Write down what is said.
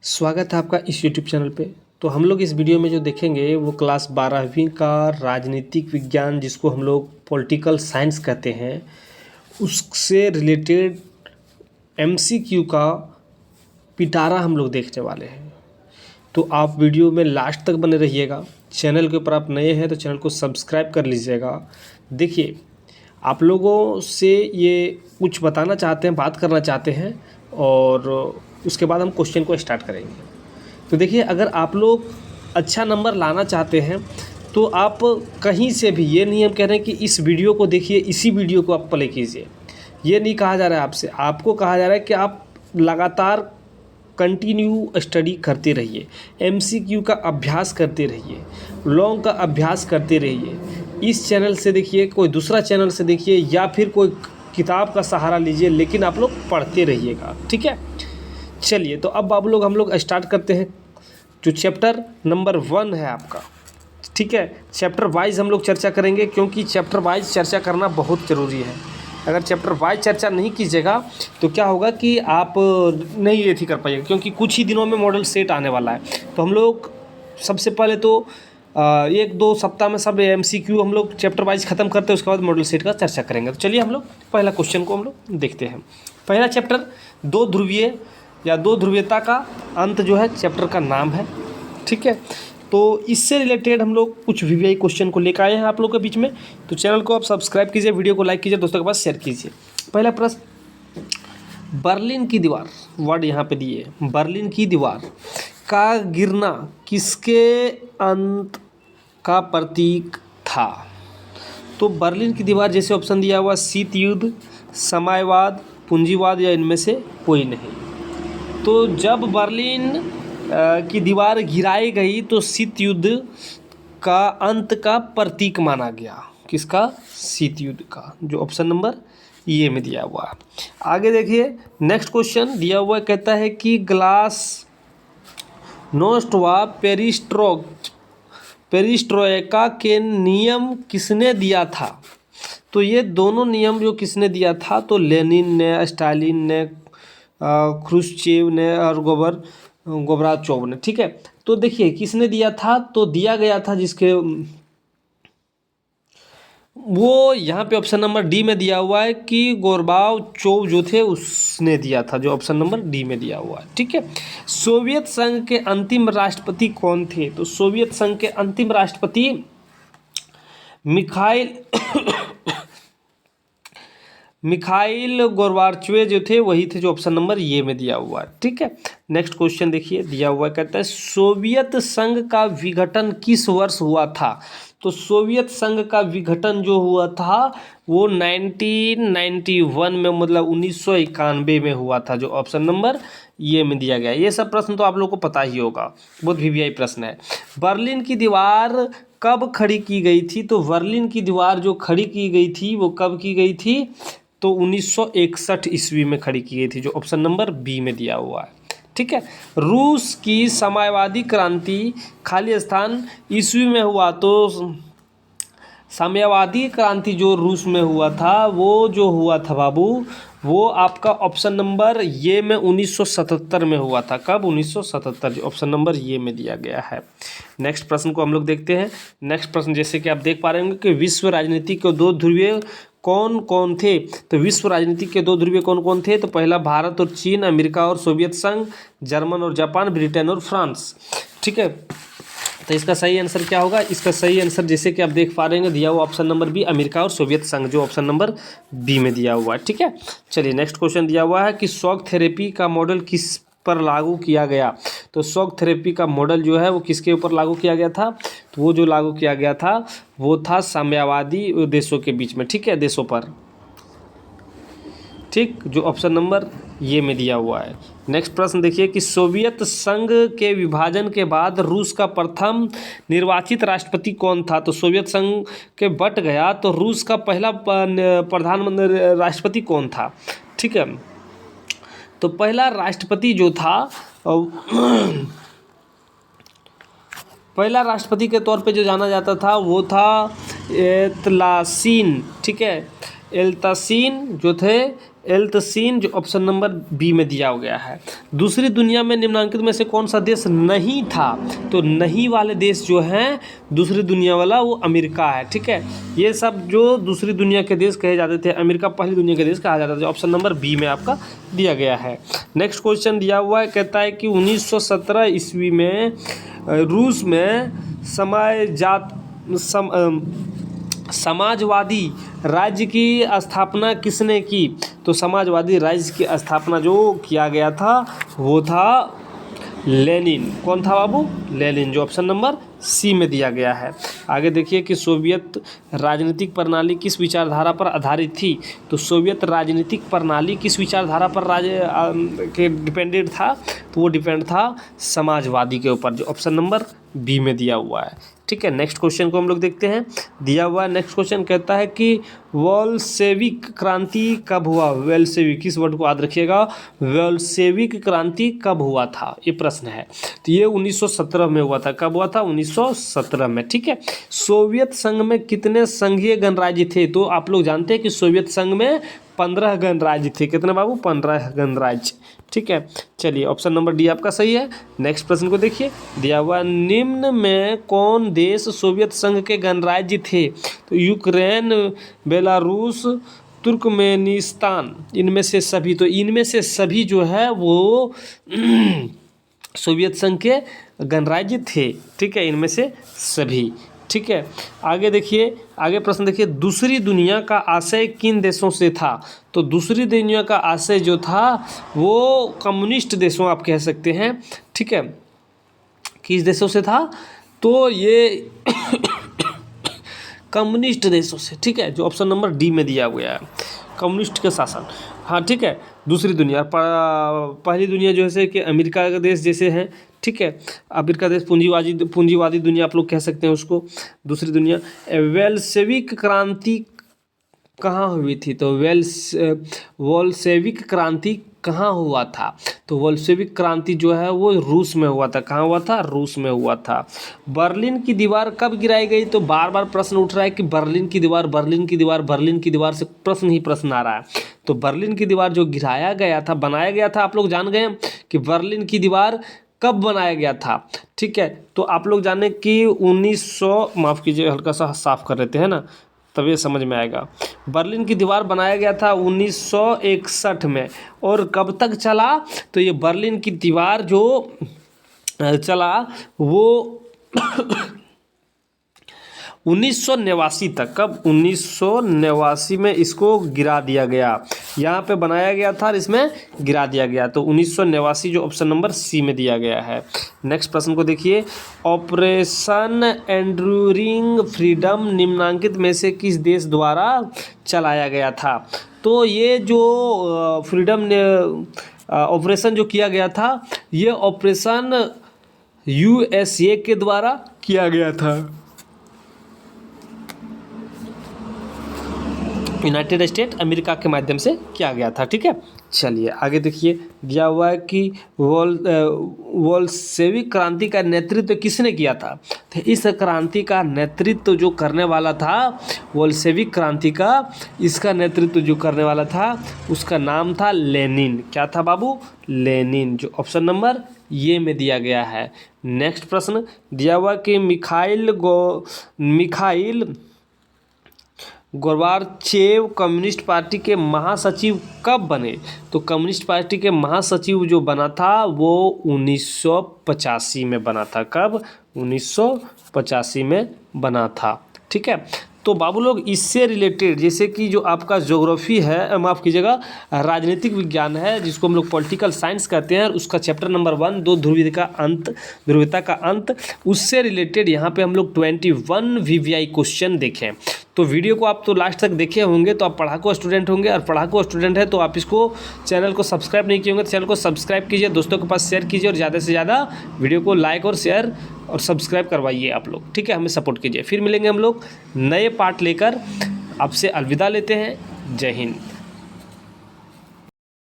स्वागत है आपका इस यूट्यूब चैनल पे। तो हम लोग इस वीडियो में जो देखेंगे वो क्लास 12वीं का राजनीतिक विज्ञान, जिसको हम लोग पॉलिटिकल साइंस कहते हैं, उससे रिलेटेड एमसीक्यू का पिटारा हम लोग देखने वाले हैं। तो आप वीडियो में लास्ट तक बने रहिएगा। चैनल के ऊपर आप नए हैं तो चैनल को सब्सक्राइब कर लीजिएगा। देखिए, आप लोगों से ये कुछ बताना चाहते हैं, बात करना चाहते हैं, और उसके बाद हम क्वेश्चन को स्टार्ट करेंगे। तो देखिए, अगर आप लोग अच्छा नंबर लाना चाहते हैं तो आप कहीं से भी, ये नहीं हम कह रहे हैं कि इस वीडियो को देखिए, इसी वीडियो को आप प्ले कीजिए, ये नहीं कहा जा रहा है आपसे। आपको कहा जा रहा है कि आप लगातार कंटिन्यू स्टडी करते रहिए, एमसीक्यू का अभ्यास करते रहिए, लॉन्ग का अभ्यास करते रहिए। इस चैनल से देखिए, कोई दूसरा चैनल से देखिए, या फिर कोई किताब का सहारा लीजिए, लेकिन आप लोग पढ़ते रहिएगा, ठीक है। चलिए, तो अब आप लोग हम लोग स्टार्ट करते हैं। जो चैप्टर नंबर 1 है आपका, ठीक है, चैप्टर वाइज हम लोग चर्चा करेंगे, क्योंकि चैप्टर वाइज चर्चा करना बहुत ज़रूरी है। अगर चैप्टर वाइज चर्चा नहीं कीजिएगा तो क्या होगा कि आप नहीं ये थी कर पाइएगा, क्योंकि कुछ ही दिनों में मॉडल सेट आने वाला है। तो हम लोग सबसे पहले तो 1-2 सप्ताह में सब एमसीक्यू हम लोग चैप्टर वाइज ख़त्म करते हैं, उसके बाद मॉडल सेट का चर्चा करेंगे। तो चलिए हम लोग पहला क्वेश्चन को हम लोग देखते हैं। पहला चैप्टर दो ध्रुवीय या दो ध्रुवीयता का अंत जो है चैप्टर का नाम है, ठीक है। तो इससे रिलेटेड हम लोग कुछ वीवीआई क्वेश्चन को लेकर आए हैं आप लोग के बीच में। तो चैनल को आप सब्सक्राइब कीजिए, वीडियो को लाइक कीजिए, दोस्तों के पास शेयर कीजिए। पहला प्रश्न, बर्लिन की दीवार, वर्ड यहाँ पे दिए, बर्लिन की दीवार का गिरना किसके अंत का प्रतीक था? तो बर्लिन की दीवार जैसे ऑप्शन दिया हुआ, शीत युद्ध, साम्यवाद, पूंजीवाद, या इनमें से कोई नहीं। तो जब बर्लिन की दीवार गिराई गई तो शीत युद्ध का अंत का प्रतीक माना गया। किसका? शीत युद्ध का, जो ऑप्शन नंबर ये में दिया हुआ है। आगे देखिए, नेक्स्ट क्वेश्चन दिया हुआ कहता है कि ग्लास नोस्ट व पेरिस्ट्रोइका के नियम किसने दिया था? तो ये दोनों नियम जो किसने दिया था, तो लेनिन ने, स्टालिन ने, क्रुश्चेव ने और गोबराचोव ने, ठीक है। तो देखिए किसने दिया था, तो दिया गया था जिसके वो यहाँ पे ऑप्शन नंबर डी में दिया हुआ है कि गोरबाचोव जो थे उसने दिया था, जो ऑप्शन नंबर डी में दिया हुआ है, ठीक है। सोवियत संघ के अंतिम राष्ट्रपति कौन थे? तो सोवियत संघ के अंतिम राष्ट्रपति मिखाइल गोर्बाचेव जो थे वही थे, जो ऑप्शन नंबर ये में दिया हुआ है, ठीक है। नेक्स्ट क्वेश्चन देखिए, दिया हुआ कहता है सोवियत संघ का विघटन किस वर्ष हुआ था? तो सोवियत संघ का विघटन जो हुआ था वो 1991 में, मतलब 1991 में हुआ था, जो ऑप्शन नंबर ये में दिया गया। ये सब प्रश्न तो आप लोग को पता ही होगा, बहुत वीवीआई प्रश्न है। बर्लिन की दीवार कब खड़ी की गई थी? तो बर्लिन की दीवार जो खड़ी की गई थी वो कब की गई थी? तो 1961 ईस्वी में खड़ी की गई थी, जो ऑप्शन नंबर बी में दिया हुआ है, ठीक है। रूस की साम्यवादी क्रांति खाली स्थान ईस्वी में हुआ, तो साम्यवादी क्रांति जो रूस में हुआ था वो जो हुआ था बाबू, वो आपका ऑप्शन नंबर ये में 1977 में हुआ था। कब? 1977, जो ऑप्शन नंबर ये में दिया गया है। नेक्स्ट प्रश्न को हम लोग देखते हैं। नेक्स्ट प्रश्न जैसे कि आप देख पा रहे होंगे कि विश्व राजनीति के दो ध्रुवीय कौन कौन थे? तो विश्व राजनीति के दो ध्रुवीय कौन कौन थे? तो पहला भारत और चीन, अमेरिका और सोवियत संघ, जर्मन और जापान, ब्रिटेन और फ्रांस, ठीक है। तो इसका सही आंसर क्या होगा? इसका सही आंसर जैसे कि आप देख पा रहे हैं दिया हुआ ऑप्शन नंबर बी, अमेरिका और सोवियत संघ, जो ऑप्शन नंबर बी में दिया हुआ है, ठीक है। चलिए नेक्स्ट क्वेश्चन दिया हुआ है कि शॉक थेरेपी का मॉडल किस पर लागू किया गया? तो शॉक थेरेपी का मॉडल जो है वो किसके ऊपर लागू किया गया था? तो वो जो लागू किया गया था वो था साम्यवादी देशों के बीच में, ठीक है, देशों पर, ठीक, जो ऑप्शन नंबर ये में दिया हुआ है। नेक्स्ट प्रश्न देखिए कि सोवियत संघ के विभाजन के बाद रूस का प्रथम निर्वाचित राष्ट्रपति कौन था? तो सोवियत संघ के बट गया तो रूस का पहला प्रधानमंत्री राष्ट्रपति कौन था, ठीक है। तो पहला राष्ट्रपति जो था पहला राष्ट्रपति के तौर पे जो जाना जाता था वो था एतलासीन, ठीक है, एल्तासीन जो थे, एल्तासीन जो ऑप्शन नंबर बी में दिया गया है। दूसरी दुनिया में निम्नलिखित में से कौन सा देश नहीं था? तो नहीं वाले देश जो हैं दूसरी दुनिया वाला वो अमेरिका है, ठीक है। ये सब जो दूसरी दुनिया के देश कहे जाते थे, अमेरिका पहली दुनिया के देश कहा जाता था। ऑप्शन नंबर बी में आपका दिया गया है। नेक्स्ट क्वेश्चन दिया हुआ है, कहता है कि 1917 ईस्वी में रूस में समाजवादी राज्य की स्थापना किसने की? तो समाजवादी राज्य की स्थापना जो किया गया था वो था लेनिन। कौन था बाबू? लेनिन, जो ऑप्शन नंबर सी में दिया गया है। आगे देखिए कि सोवियत राजनीतिक प्रणाली किस विचारधारा पर आधारित थी? तो सोवियत राजनीतिक प्रणाली किस विचारधारा पर डिपेंडेड था? तो वो डिपेंड था समाजवादी के ऊपर, जो ऑप्शन नंबर बी में दिया हुआ है, ठीक है। नेक्स्ट क्वेश्चन को हम लोग देखते हैं। दिया हुआ है नेक्स्ट क्वेश्चन, कहता है कि बोल्शेविक क्रांति कब हुआ? बोल्शेविक, किस वर्ड को याद रखिएगा, बोल्शेविक क्रांति कब हुआ था, ये प्रश्न है। तो ये 1917 में हुआ था। कब हुआ था? 1917 में, ठीक है। सोवियत संघ में कितने संघीय गणराज्य थे? तो आप लोग जानते हैं कि सोवियत संघ में 15 गणराज्य थे। कितने बाबू? 15 गणराज्य, ठीक है। चलिए ऑप्शन नंबर डी आपका सही है। नेक्स्ट प्रश्न को देखिए, दिया हुआ निम्न में कौन देश सोवियत संघ के गणराज्य थे? तो यूक्रेन, बेलारूस, तुर्कमेनिस्तान, इनमें से सभी। तो इनमें से सभी जो है वो सोवियत संघ के गणराज्य थे, ठीक है, इनमें से सभी, ठीक है। आगे देखिए, आगे प्रश्न देखिए, दूसरी दुनिया का आशय किन देशों से था? तो दूसरी दुनिया का आशय जो था वो कम्युनिस्ट देशों आप कह सकते हैं, ठीक है। किस देशों से था? तो ये कम्युनिस्ट देशों से, ठीक है, जो ऑप्शन नंबर डी में दिया गया है, कम्युनिस्ट के शासन, हाँ, ठीक है। दूसरी दुनिया, पहली दुनिया जो है कि अमेरिका का देश जैसे हैं, ठीक है। अमेरिका देश पूंजीवादी दुनिया आप लोग कह सकते हैं उसको। दूसरी दुनिया, बोल्शेविक क्रांति कहाँ हुई थी? तो बोल्शेविक क्रांति कहाँ हुआ था? तो बोल्शेविक क्रांति जो है वो रूस में हुआ था। कहाँ हुआ था? रूस में हुआ था। बर्लिन की दीवार कब गिराई गई? तो बार बार प्रश्न उठ रहा है कि बर्लिन की दीवार, बर्लिन की दीवार, बर्लिन की दीवार से प्रश्न ही प्रश्न आ रहा है। तो बर्लिन की दीवार जो गिराया गया था, बनाया गया था, आप लोग जान गए कि बर्लिन की दीवार कब बनाया गया था, ठीक है। तो आप लोग जाने कि 1900, माफ़ कीजिए हल्का सा साफ कर लेते हैं ना, तब ये समझ में आएगा। बर्लिन की दीवार बनाया गया था 1961 में, और कब तक चला? तो ये बर्लिन की दीवार जो चला वो 1989 तक। कब? 1989 में इसको गिरा दिया गया। यहाँ पे बनाया गया था और इसमें गिरा दिया गया। तो 1989 जो ऑप्शन नंबर सी में दिया गया है। नेक्स्ट प्रश्न को देखिए, ऑपरेशन एंड्यूरिंग फ्रीडम निम्नलिखित में से किस देश द्वारा चलाया गया था? तो ये जो फ्रीडम ऑपरेशन जो किया गया था, ये ऑपरेशन USA के द्वारा किया गया था, यूनाइटेड स्टेट अमेरिका के माध्यम से किया गया था, ठीक है। चलिए आगे देखिए, दिया हुआ है कि बोल्शेविक क्रांति का नेतृत्व किसने किया था? तो इस क्रांति का नेतृत्व जो करने वाला था, बोल्शेविक क्रांति का इसका नेतृत्व जो करने वाला था उसका नाम था लेनिन। क्या था बाबू? लेनिन, जो ऑप्शन नंबर ये में दिया गया है। नेक्स्ट प्रश्न दिया हुआ कि मिखाइल गोर्बाचेव कम्युनिस्ट पार्टी के महासचिव कब बने? तो कम्युनिस्ट पार्टी के महासचिव जो बना था वो 1985 में बना था। कब? 1985 में बना था, ठीक है। तो बाबू लोग इससे रिलेटेड, जैसे कि जो आपका ज्योग्राफी है, माफ़ कीजिएगा, राजनीतिक विज्ञान है जिसको हम लोग पॉलिटिकल साइंस कहते हैं, उसका चैप्टर नंबर 1 दो ध्रुवीयता का अंत, उससे रिलेटेड यहाँ पे हम लोग 21 VVI क्वेश्चन देखें। तो वीडियो को आप तो लास्ट तक देखे होंगे, तो आप पढ़ाकू स्टूडेंट होंगे, और पढ़ाकू स्टूडेंट है तो आप इसको चैनल को सब्सक्राइब नहीं किए होंगे तो चैनल को सब्सक्राइब कीजिए, दोस्तों के पास शेयर कीजिए, और ज़्यादा से ज़्यादा वीडियो को लाइक और शेयर और सब्सक्राइब करवाइए आप लोग, ठीक है। हमें सपोर्ट कीजिए। फिर मिलेंगे हम लोग नए पार्ट लेकर। आपसे अलविदा लेते हैं। जय हिंद।